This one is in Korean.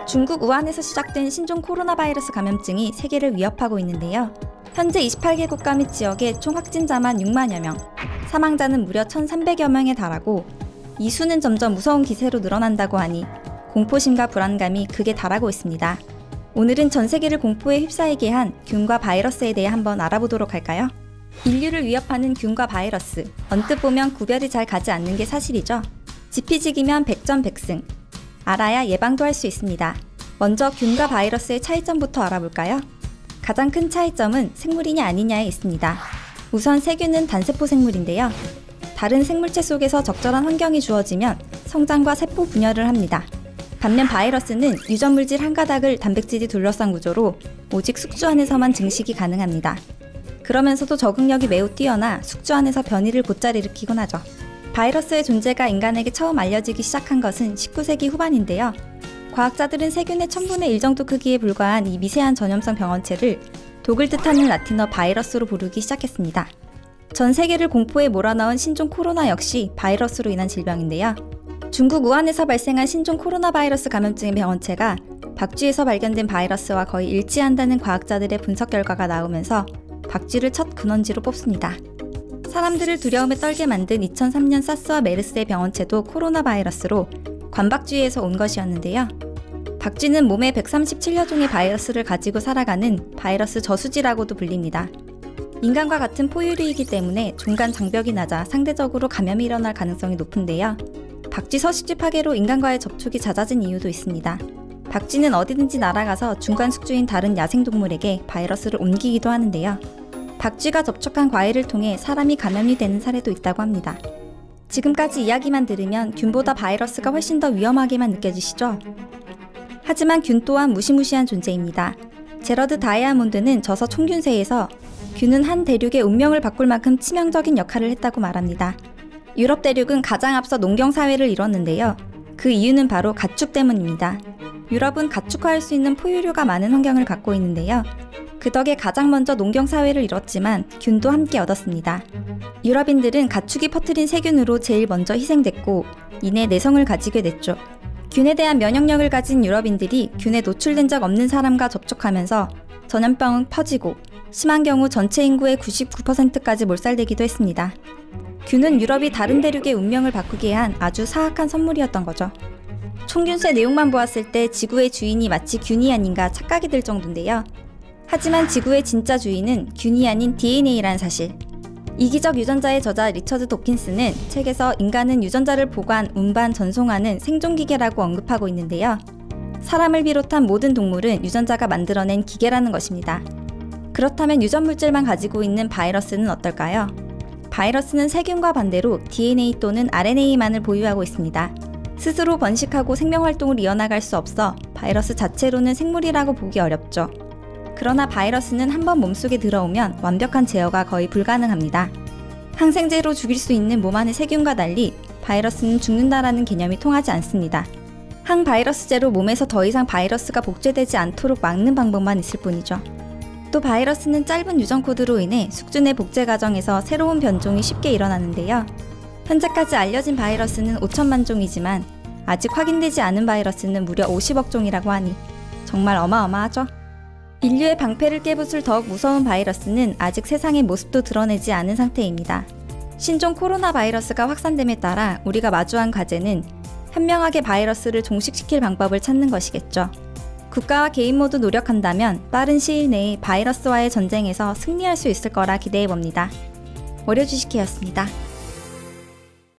중국 우한에서 시작된 신종 코로나 바이러스 감염증이 세계를 위협하고 있는데요. 현재 28개 국가 및 지역의 총 확진자만 6만여 명, 사망자는 무려 1,300여 명에 달하고 이 수는 점점 무서운 기세로 늘어난다고 하니 공포심과 불안감이 극에 달하고 있습니다. 오늘은 전 세계를 공포에 휩싸이게 한 균과 바이러스에 대해 한번 알아보도록 할까요? 인류를 위협하는 균과 바이러스, 언뜻 보면 구별이 잘 가지 않는 게 사실이죠. 지피지기면 백전백승. 알아야 예방도 할 수 있습니다. 먼저 균과 바이러스의 차이점부터 알아볼까요? 가장 큰 차이점은 생물이냐 아니냐에 있습니다. 우선 세균은 단세포 생물인데요. 다른 생물체 속에서 적절한 환경이 주어지면 성장과 세포 분열을 합니다. 반면 바이러스는 유전물질 한 가닥을 단백질이 둘러싼 구조로 오직 숙주 안에서만 증식이 가능합니다. 그러면서도 적응력이 매우 뛰어나 숙주 안에서 변이를 곧잘 일으키곤 하죠. 바이러스의 존재가 인간에게 처음 알려지기 시작한 것은 19세기 후반인데요. 과학자들은 세균의 1000분의 1 정도 크기에 불과한 이 미세한 전염성 병원체를 독을 뜻하는 라틴어 바이러스로 부르기 시작했습니다. 전 세계를 공포에 몰아넣은 신종 코로나 역시 바이러스로 인한 질병인데요. 중국 우한에서 발생한 신종 코로나 바이러스 감염증의 병원체가 박쥐에서 발견된 바이러스와 거의 일치한다는 과학자들의 분석 결과가 나오면서 박쥐를 첫 근원지로 뽑습니다. 사람들을 두려움에 떨게 만든 2003년 사스와 메르스의 병원체도 코로나 바이러스로 관박쥐에서 온 것이었는데요. 박쥐는 몸에 137여 종의 바이러스를 가지고 살아가는 바이러스 저수지라고도 불립니다. 인간과 같은 포유류이기 때문에 종간 장벽이 낮아 상대적으로 감염이 일어날 가능성이 높은데요. 박쥐 서식지 파괴로 인간과의 접촉이 잦아진 이유도 있습니다. 박쥐는 어디든지 날아가서 중간 숙주인 다른 야생동물에게 바이러스를 옮기기도 하는데요. 박쥐가 접촉한 과일을 통해 사람이 감염이 되는 사례도 있다고 합니다. 지금까지 이야기만 들으면 균보다 바이러스가 훨씬 더 위험하게만 느껴지시죠? 하지만 균 또한 무시무시한 존재입니다. 제러드 다이아몬드는 저서 총균세에서 균은 한 대륙의 운명을 바꿀 만큼 치명적인 역할을 했다고 말합니다. 유럽 대륙은 가장 앞서 농경사회를 이뤘는데요. 그 이유는 바로 가축 때문입니다. 유럽은 가축화할 수 있는 포유류가 많은 환경을 갖고 있는데요. 그 덕에 가장 먼저 농경사회를 이뤘지만 균도 함께 얻었습니다. 유럽인들은 가축이 퍼뜨린 세균으로 제일 먼저 희생됐고 이내 내성을 가지게 됐죠. 균에 대한 면역력을 가진 유럽인들이 균에 노출된 적 없는 사람과 접촉하면서 전염병은 퍼지고 심한 경우 전체 인구의 99%까지 몰살되기도 했습니다. 균은 유럽이 다른 대륙의 운명을 바꾸게 한 아주 사악한 선물이었던 거죠. 총균세 내용만 보았을 때 지구의 주인이 마치 균이 아닌가 착각이 들 정도인데요. 하지만 지구의 진짜 주인은 균이 아닌 DNA라는 사실. 이기적 유전자의 저자 리처드 도킨스는 책에서 인간은 유전자를 보관, 운반, 전송하는 생존기계라고 언급하고 있는데요. 사람을 비롯한 모든 동물은 유전자가 만들어낸 기계라는 것입니다. 그렇다면 유전물질만 가지고 있는 바이러스는 어떨까요? 바이러스는 세균과 반대로 DNA 또는 RNA만을 보유하고 있습니다. 스스로 번식하고 생명활동을 이어나갈 수 없어 바이러스 자체로는 생물이라고 보기 어렵죠. 그러나 바이러스는 한번 몸속에 들어오면 완벽한 제어가 거의 불가능합니다. 항생제로 죽일 수 있는 몸 안의 세균과 달리 바이러스는 죽는다라는 개념이 통하지 않습니다. 항바이러스제로 몸에서 더 이상 바이러스가 복제되지 않도록 막는 방법만 있을 뿐이죠. 또 바이러스는 짧은 유전 코드로 인해 숙주 내 복제 과정에서 새로운 변종이 쉽게 일어나는데요. 현재까지 알려진 바이러스는 5천만 종이지만 아직 확인되지 않은 바이러스는 무려 50억 종이라고 하니 정말 어마어마하죠? 인류의 방패를 깨부술 더욱 무서운 바이러스는 아직 세상의 모습도 드러내지 않은 상태입니다. 신종 코로나 바이러스가 확산됨에 따라 우리가 마주한 과제는 현명하게 바이러스를 종식시킬 방법을 찾는 것이겠죠. 국가와 개인 모두 노력한다면 빠른 시일 내에 바이러스와의 전쟁에서 승리할 수 있을 거라 기대해봅니다. 월요주식회였습니다.